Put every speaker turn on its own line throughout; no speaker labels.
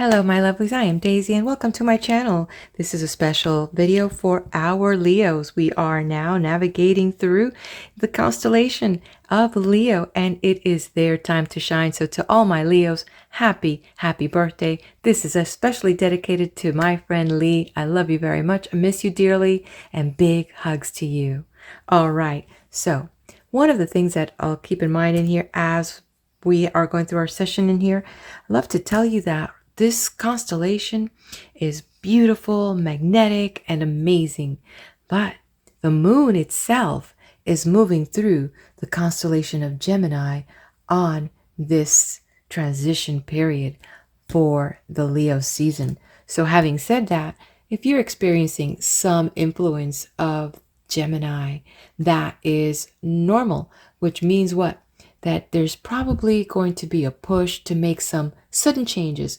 Hello, my lovelies. I am Daisy, and welcome to my channel. This is a special video for our Leos. We are now navigating through the constellation of Leo, and it is their time to shine. So to all my Leos, happy birthday. This is especially dedicated to my friend Lee. I love you very much. I miss you dearly, and big hugs to you. All right. So one of the things that I'll keep in mind in here as we are going through our session in here, I love to tell you that this constellation is beautiful, magnetic, and amazing, but the moon itself is moving through the constellation of Gemini on this transition period for the Leo season. So having said that, if you're experiencing some influence of Gemini, that is normal, which means what? That there's probably going to be a push to make some sudden changes,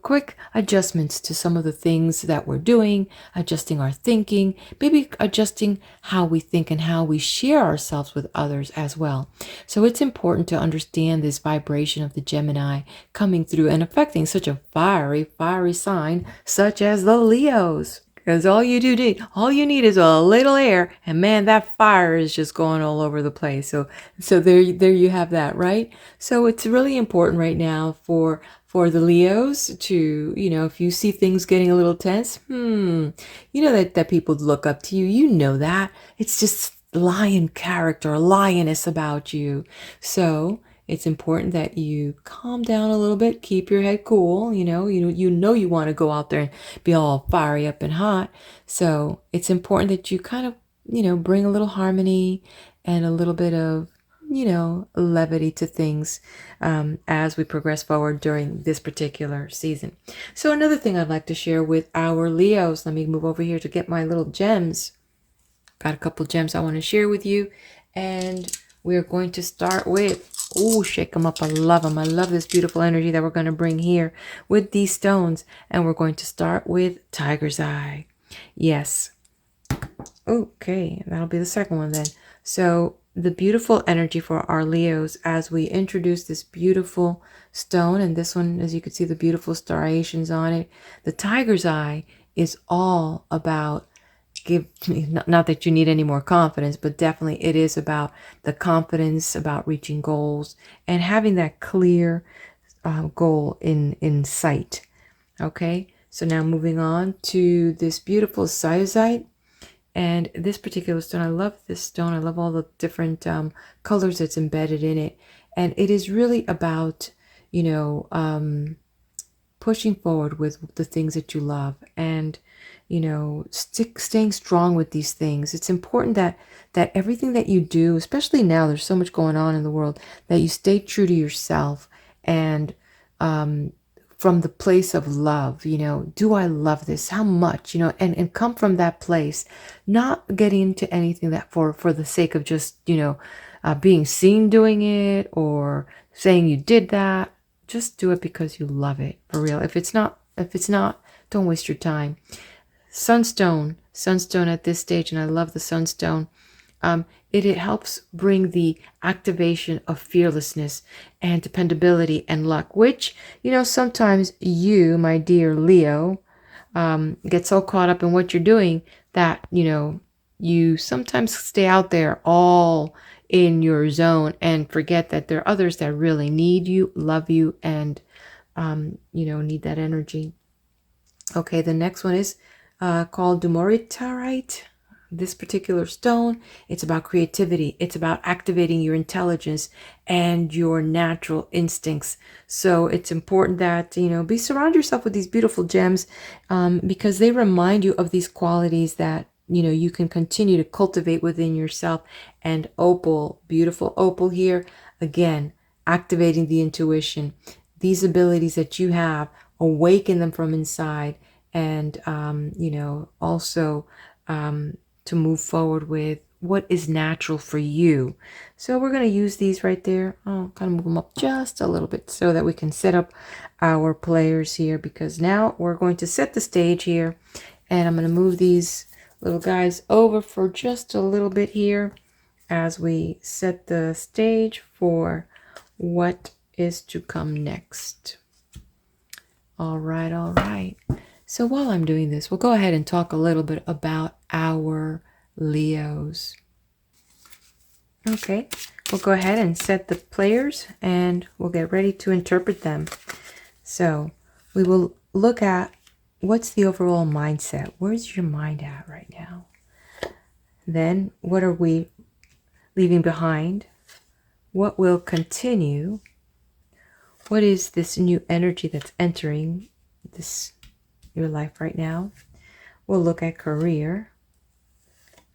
quick adjustments to some of the things that we're doing, adjusting our thinking, maybe adjusting how we think and how we share ourselves with others as well. So it's important to understand this vibration of the Gemini coming through and affecting such a fiery sign such as the Leos. Because all you need is a little air, and man, that fire is just going all over the place. So there you have that, right? So it's really important right now for the Leos to, if you see things getting a little tense, that people look up to you. You know that. It's just lion character, a lioness about you. So it's important that you calm down a little bit, keep your head cool. You want to go out there and be all fiery up and hot. So it's important that you kind of, bring a little harmony and a little bit of, levity to things as we progress forward during this particular season. So another thing I'd like to share with our Leos, let me move over here to get my little gems. Got a couple gems I want to share with you, and we're going to start with, shake them up. I love them. I love this beautiful energy that we're going to bring here with these stones, and we're going to start with Tiger's Eye. Yes. Okay, that'll be the second one then. So the beautiful energy for our Leos as we introduce this beautiful stone, and this one, as you can see, the beautiful striations on it. The Tiger's Eye is all about not that you need any more confidence, but definitely it is about the confidence, about reaching goals and having that clear goal in sight. Okay, so now moving on to this beautiful Zodiac. And this particular stone, I love this stone. I love all the different colors that's embedded in it. And it is really about, pushing forward with the things that you love and, staying strong with these things. It's important that everything that you do, especially now, there's so much going on in the world, that you stay true to yourself and from the place of love. Do I love this? How much? And come from that place, not getting into anything that for the sake of just, being seen doing it or saying you did that. Just do it because you love it, for real. If it's not, don't waste your time. Sunstone at this stage, and I love the sunstone. It helps bring the activation of fearlessness and dependability and luck, which, sometimes you, my dear Leo, get so caught up in what you're doing that, you sometimes stay out there all in your zone and forget that there are others that really need you, love you, and, need that energy. Okay, the next one is called Dumoritarite. This particular stone, it's about creativity. It's about activating your intelligence and your natural instincts. So it's important that, surround yourself with these beautiful gems because they remind you of these qualities that, you can continue to cultivate within yourself. And opal, beautiful opal here, again, activating the intuition, these abilities that you have, awaken them from inside, and, also to move forward with what is natural for you. So we're going to use these right there. I'll kind of move them up just a little bit so that we can set up our players here, because now we're going to set the stage here, and I'm going to move these little guys over for just a little bit here as we set the stage for what is to come next. All right, all right. So while I'm doing this, we'll go ahead and talk a little bit about our Leos. Okay, we'll go ahead and set the players and we'll get ready to interpret them. So we will look at what's the overall mindset. Where's your mind at right now? Then what are we leaving behind? What will continue? What is this new energy that's entering your life right now? We'll look at career,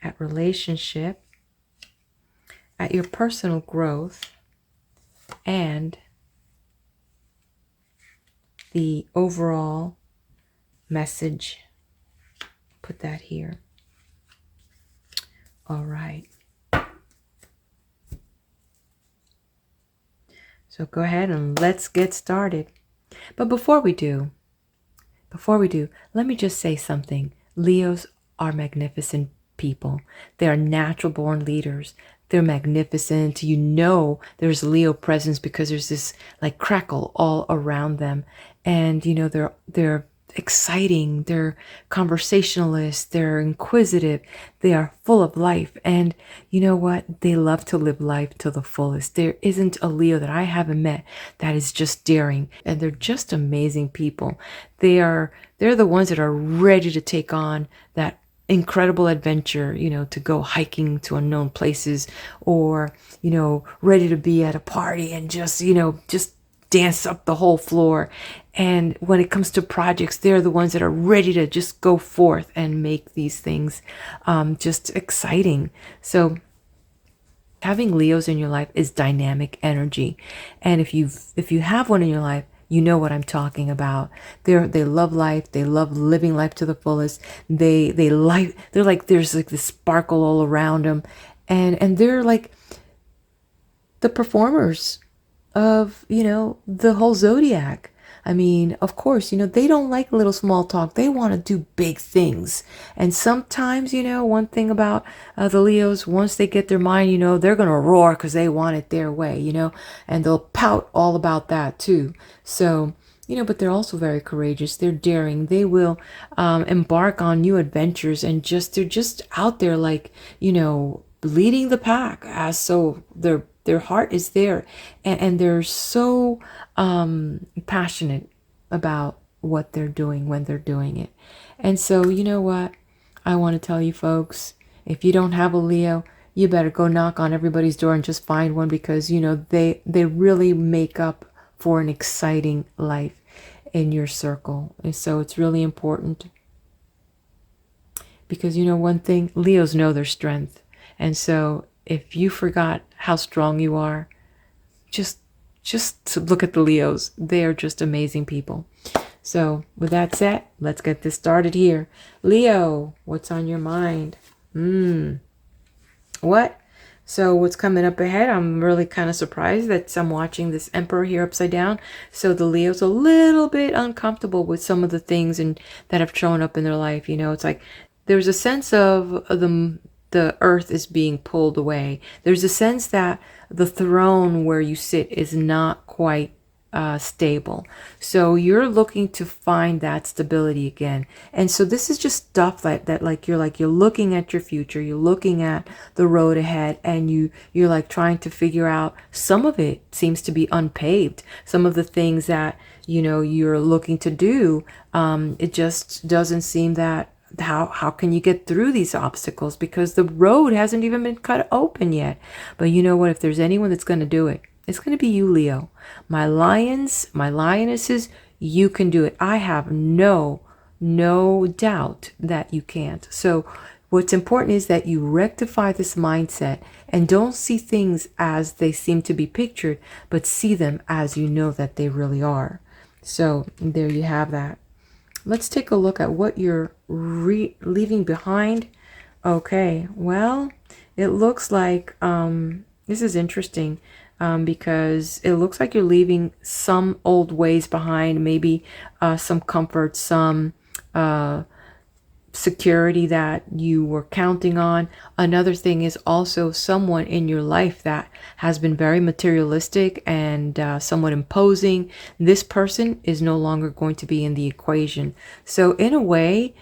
at relationship, at your personal growth, and the overall message. Put that here. All right. So go ahead and let's get started. But before we do, let me just say something. Leos are magnificent people. They are natural born leaders. They're magnificent. You know there's Leo presence because there's this like crackle all around them. And you know they're exciting, they're conversationalists, they're inquisitive, they are full of life, and you know what, they love to live life to the fullest. There isn't a Leo that I haven't met that is just daring, and they're just amazing people. They're the ones that are ready to take on that incredible adventure, you know, to go hiking to unknown places, or you know, ready to be at a party and just, you know, just dance up the whole floor. And when it comes to projects, they're the ones that are ready to just go forth and make these things just exciting. So having Leos in your life is dynamic energy. And if you have one in your life, you know what I'm talking about. They love life. They love living life to the fullest. They're like there's like this sparkle all around them, and they're like the performers of, you know, the whole Zodiac. I mean, of course, you know, they don't like little small talk. They want to do big things. And sometimes, you know, one thing about the Leos, once they get their mind, you know, they're going to roar because they want it their way, you know, and they'll pout all about that too. So, you know, but they're also very courageous. They're daring. They will embark on new adventures, and they're just out there like, you know, leading the pack. So their heart is there, and they're so passionate about what they're doing when they're doing it. And so, you know what? I want to tell you folks, if you don't have a Leo, you better go knock on everybody's door and just find one, because, you know, they really make up for an exciting life in your circle. And so it's really important, because, you know, one thing, Leos know their strength. And so if you forgot how strong you are, just to look at the Leos. They are just amazing people. So with that said, let's get this started here. Leo, what's on your mind? What? So what's coming up ahead? I'm really kind of surprised that I'm watching this Emperor here upside down. So the Leo's a little bit uncomfortable with some of the things that have shown up in their life. You know, it's like there's a sense of the earth is being pulled away. There's a sense that the throne where you sit is not quite stable. So you're looking to find that stability again. And so this is just stuff that you're looking at your future, you're looking at the road ahead, and you're like trying to figure out. Some of it seems to be unpaved. Some of the things that, you know, you're looking to do, it just doesn't seem that how can you get through these obstacles, because the road hasn't even been cut open yet. But you know what, if there's anyone that's going to do it, it's going to be you, Leo. My lions, my lionesses, you can do it. I have no doubt that you can't. So what's important is that you rectify this mindset and don't see things as they seem to be pictured, but see them as you know that they really are. So there you have that. Let's take a look at what you're leaving behind. Okay, well, it looks like this is interesting, because it looks like you're leaving some old ways behind, maybe some comfort, some security that you were counting on. Another thing is also someone in your life that has been very materialistic and somewhat imposing. This person is no longer going to be in the equation. So in a way,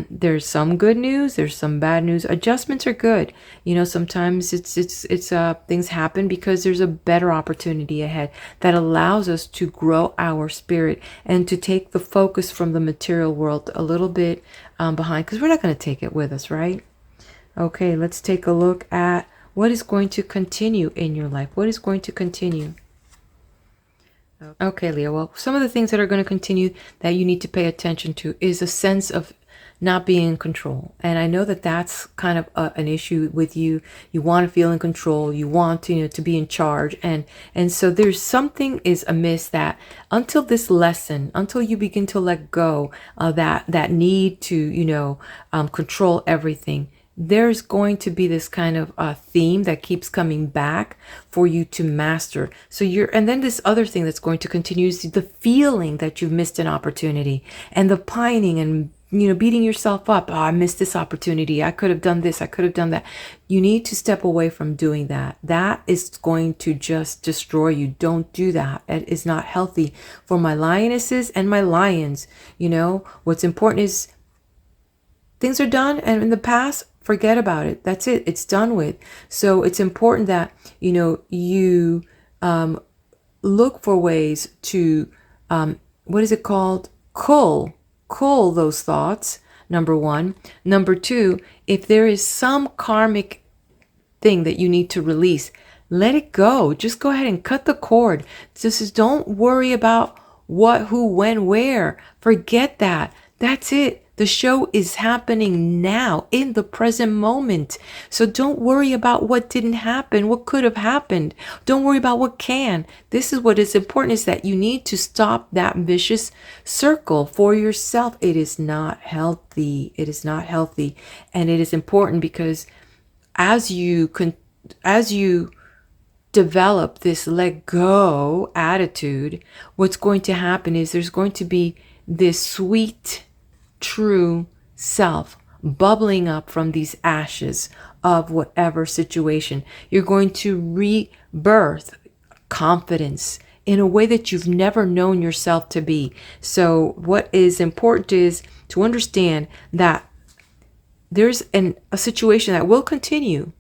there's some good news, there's some bad news. Adjustments are good. You know, sometimes it's things happen because there's a better opportunity ahead that allows us to grow our spirit and to take the focus from the material world a little bit behind, because we're not going to take it with us, right? Okay, let's take a look at what is going to continue in your life. What is going to continue? Okay, Leo. Well, some of the things that are going to continue that you need to pay attention to is a sense of not being in control. And I know that that's kind of an issue with you. You want to feel in control. You want to, to be in charge. And so there's something is amiss that until this lesson, until you begin to let go of that need to, control everything, there's going to be this kind of theme that keeps coming back for you to master. So and then this other thing that's going to continue is the feeling that you've missed an opportunity and the pining and beating yourself up. Oh, I missed this opportunity. I could have done this. I could have done that. You need to step away from doing that. That is going to just destroy you. Don't do that. It is not healthy for my lionesses and my lions. What's important is things are done, and in the past, forget about it. That's it. It's done with. So it's important that, you look for ways to, what is it called? Cull those thoughts, number one. Number two, if there is some karmic thing that you need to release, let it go. Just go ahead and cut the cord. Just don't worry about what, who, when, where. Forget that. That's it. The show is happening now in the present moment. So don't worry about what didn't happen, what could have happened. Don't worry about what can. This is what is important, is that you need to stop that vicious circle for yourself. It is not healthy. It is not healthy. And it is important because as you develop this let go attitude, what's going to happen is there's going to be this sweet, true self bubbling up from these ashes of whatever situation. You're going to rebirth confidence in a way that you've never known yourself to be. So what is important is to understand that there's a situation that will continue,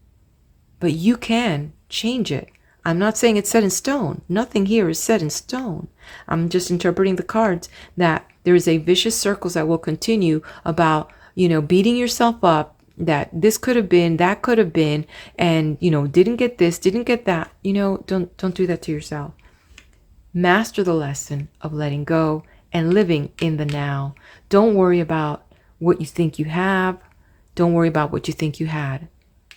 but you can change it. I'm not saying it's set in stone. Nothing here is set in stone. I'm just interpreting the cards that there is a vicious circles that will continue about, beating yourself up, that this could have been, that could have been, and, didn't get this, didn't get that. Don't do that to yourself. Master the lesson of letting go and living in the now. Don't worry about what you think you have. Don't worry about what you think you had.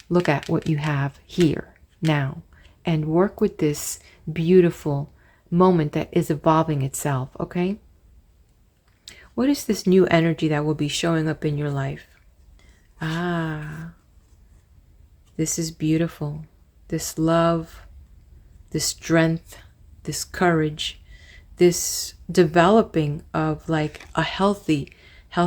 Look at what you have here now and work with this beautiful moment that is evolving itself, okay? What is this new energy that will be showing up in your life? This is beautiful. This love, this strength, this courage, this developing of like a healthy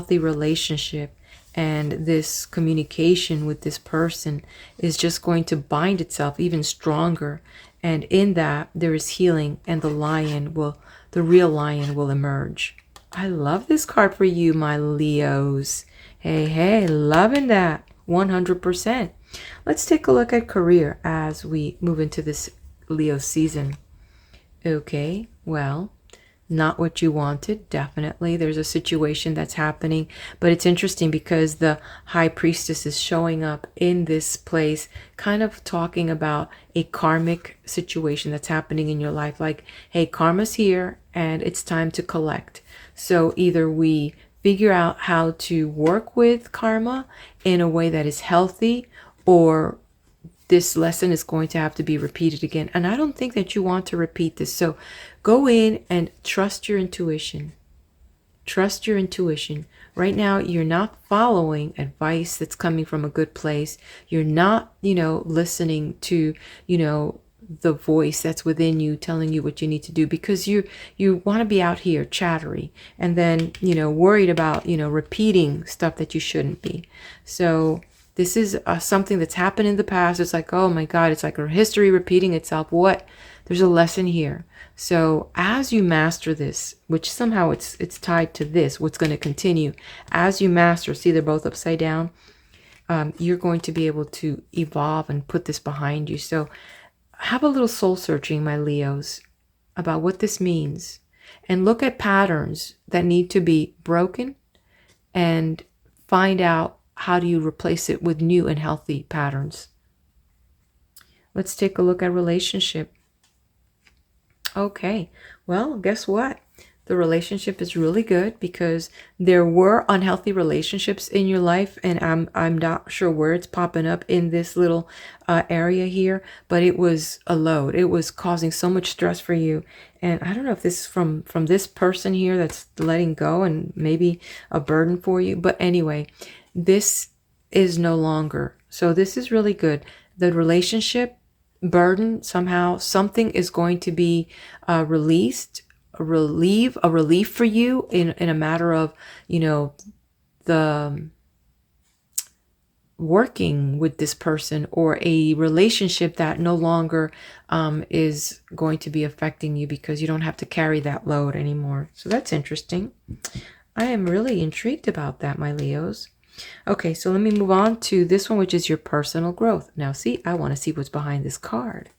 relationship, and this communication with this person is just going to bind itself even stronger. And in that, there is healing, and the real lion will emerge. I love this card for you, my Leos. Hey, loving that 100%. Let's take a look at career as we move into this Leo season. Okay, well, not what you wanted, definitely. There's a situation that's happening, but it's interesting because the High Priestess is showing up in this place, kind of talking about a karmic situation that's happening in your life. Like, hey, karma's here and it's time to collect. So either we figure out how to work with karma in a way that is healthy, or this lesson is going to have to be repeated again. And I don't think that you want to repeat this. So go in and trust your intuition. Trust your intuition. Right now, you're not following advice that's coming from a good place. You're not, listening to, the voice that's within you telling you what you need to do, because you want to be out here chattery and then, worried about, repeating stuff that you shouldn't be. So this is something that's happened in the past. It's like, oh my God, it's like a history repeating itself. What? There's a lesson here. So as you master this, which somehow it's tied to this, what's going to continue as you master, see they're both upside down, you're going to be able to evolve and put this behind you. So have a little soul searching, my Leos, about what this means, and look at patterns that need to be broken and find out how do you replace it with new and healthy patterns. Let's take a look at relationship. Okay, well, guess what? The relationship is really good because there were unhealthy relationships in your life, and I'm not sure where it's popping up in this little area here, but it was a load. It was causing so much stress for you, and I don't know if this is from this person here that's letting go and maybe a burden for you. But anyway, this is no longer. So this is really good. The relationship burden, somehow something is going to be released, a relief for you in a matter of, the working with this person, or a relationship that no longer is going to be affecting you because you don't have to carry that load anymore. So that's interesting. I am really intrigued about that, my Leos. Okay, so let me move on to this one, which is your personal growth. Now, see, I want to see what's behind this card.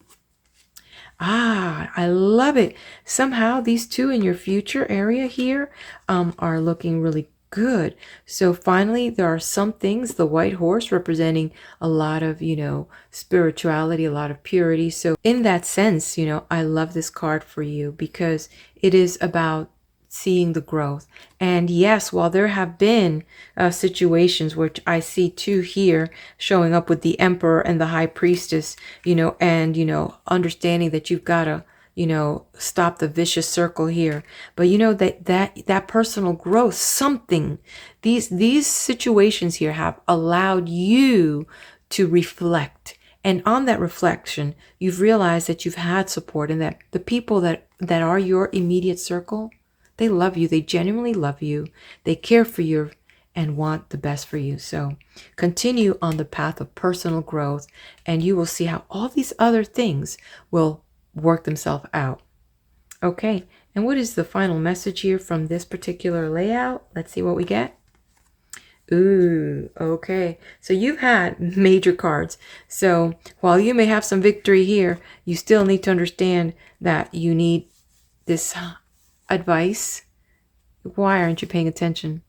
Ah, I love it. Somehow these two in your future area here are looking really good. So finally, there are some things, the white horse representing a lot of, spirituality, a lot of purity. So in that sense, I love this card for you because it is about seeing the growth. And yes, while there have been situations, which I see two here showing up with the emperor and the high priestess, and understanding that you've got to stop the vicious circle here. But that personal growth, something, these situations here have allowed you to reflect. And on that reflection, you've realized that you've had support, and that the people that are your immediate circle, they love you. They genuinely love you. They care for you and want the best for you. So continue on the path of personal growth, and you will see how all these other things will work themselves out. Okay, and what is the final message here from this particular layout? Let's see what we get. Ooh, okay. So you've had major cards. So while you may have some victory here, you still need to understand that you need this advice. Why aren't you paying attention?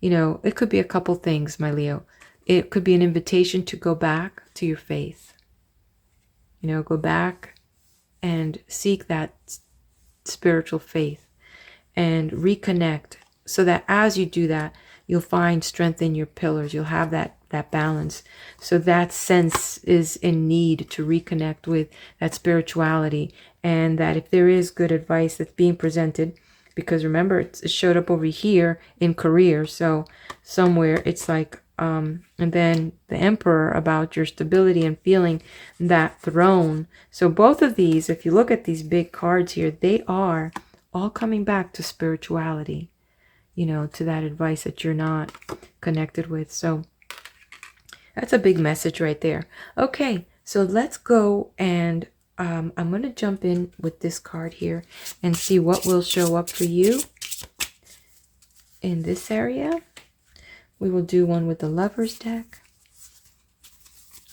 It could be a couple things, my Leo. It could be an invitation to go back to your faith. Go back and seek that spiritual faith and reconnect, so that as you do that, you'll find strength in your pillars. You'll have that balance. So that sense is in need to reconnect with that spirituality, and that if there is good advice that's being presented, because remember, it showed up over here in career. So somewhere it's like, and then the emperor about your stability and feeling that throne. So both of these, if you look at these big cards here, they are all coming back to spirituality, to that advice that you're not connected with. So that's a big message right there. Okay, so let's go, and I'm going to jump in with this card here and see what will show up for you in this area. We will do one with the Lover's deck.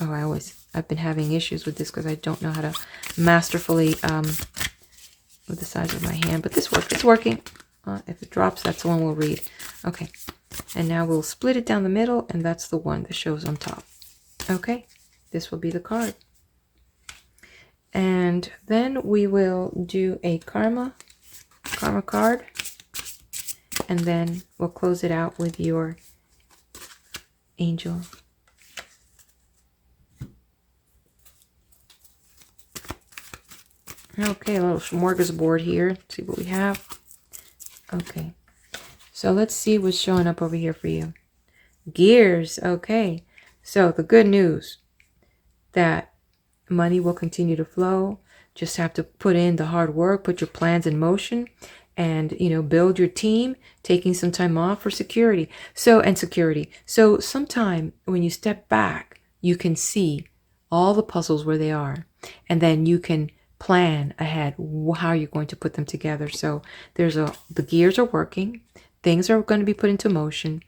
Oh, I've been having issues with this because I don't know how to masterfully, with the size of my hand, but this works. It's working. If it drops, that's the one we'll read. Okay, and now we'll split it down the middle, and that's the one that shows on top. Okay, this will be the card. And then we will do a karma card, and then we'll close it out with your angel. Okay, a little smorgasbord here. Let's see what we have. Okay, so let's see what's showing up over here for you. Gears. Okay, so the good news that money will continue to flow. just have to put in the hard work, put your plans in motion, and build your team, taking some time off for security. So sometime when you step back, you can see all the puzzles where they are, and then you can plan ahead how you're going to put them together. So the gears are working, things are going to be put into motion.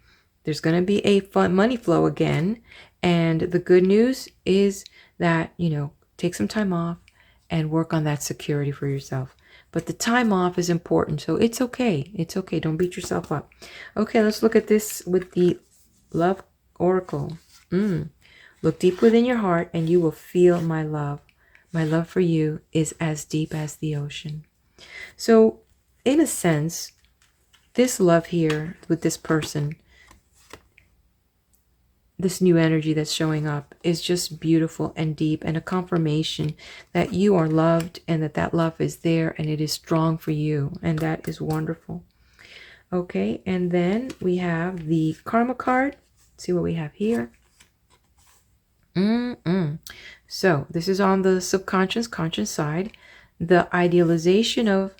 There's going to be a fun money flow again, and the good news is that take some time off and work on that security for yourself. But the time off is important, so it's okay. It's okay. Don't beat yourself up. Okay, let's look at this with the Love Oracle. Look deep within your heart and you will feel my love. My love for you is as deep as the ocean. So, in a sense, this love here with this person, this new energy that's showing up, is just beautiful and deep, and a confirmation that you are loved and that love is there and it is strong for you, and that is wonderful. Okay, and then we have the Karma card. Let's see what we have here. So this is on the subconscious, conscious side, the idealization of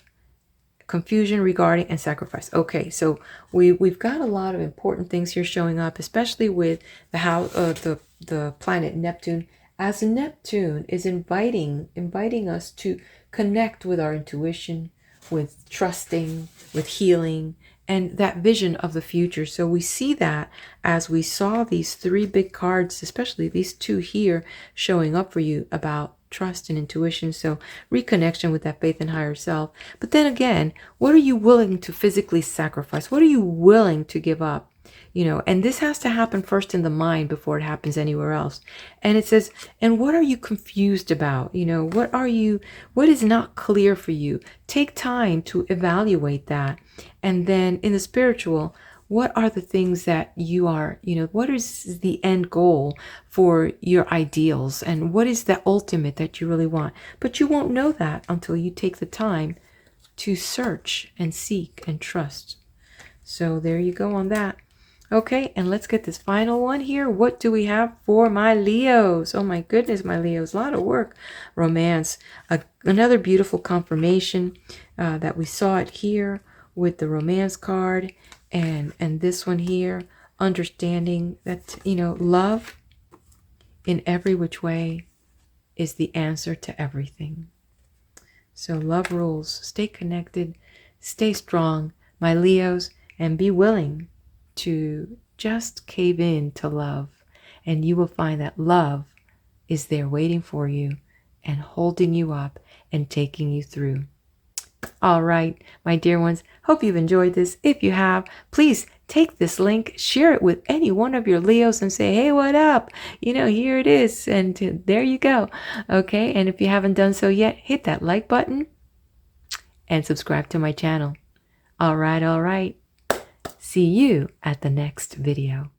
confusion regarding and sacrifice. Okay, so we've got a lot of important things here showing up, especially with the planet Neptune, as Neptune is inviting us to connect with our intuition, with trusting, with healing, and that vision of the future. So we see that as we saw these three big cards, especially these two here, showing up for you about trust and intuition. So reconnection with that faith and higher self. But then again, what are you willing to physically sacrifice? What are you willing to give up? And this has to happen first in the mind before it happens anywhere else. And it says, and what are you confused about? What is not clear for you? Take time to evaluate that. And then in the spiritual, what are the things that you are, what is the end goal for your ideals? And what is the ultimate that you really want? But you won't know that until you take the time to search and seek and trust. So there you go on that. Okay, and let's get this final one here. What do we have for my Leos? Oh my goodness, my Leos, a lot of work. Romance, another beautiful confirmation that we saw it here with the romance card, and this one here, understanding that, love in every which way is the answer to everything. So love rules. Stay connected, stay strong, my Leos, and be willing to just cave in to love, and you will find that love is there waiting for you and holding you up and taking you through. All right, my dear ones, hope you've enjoyed this. If you have, please take this link, share it with any one of your Leos and say, hey, what up? Here it is. And there you go. Okay, and if you haven't done so yet, hit that like button and subscribe to my channel. All right. See you at the next video.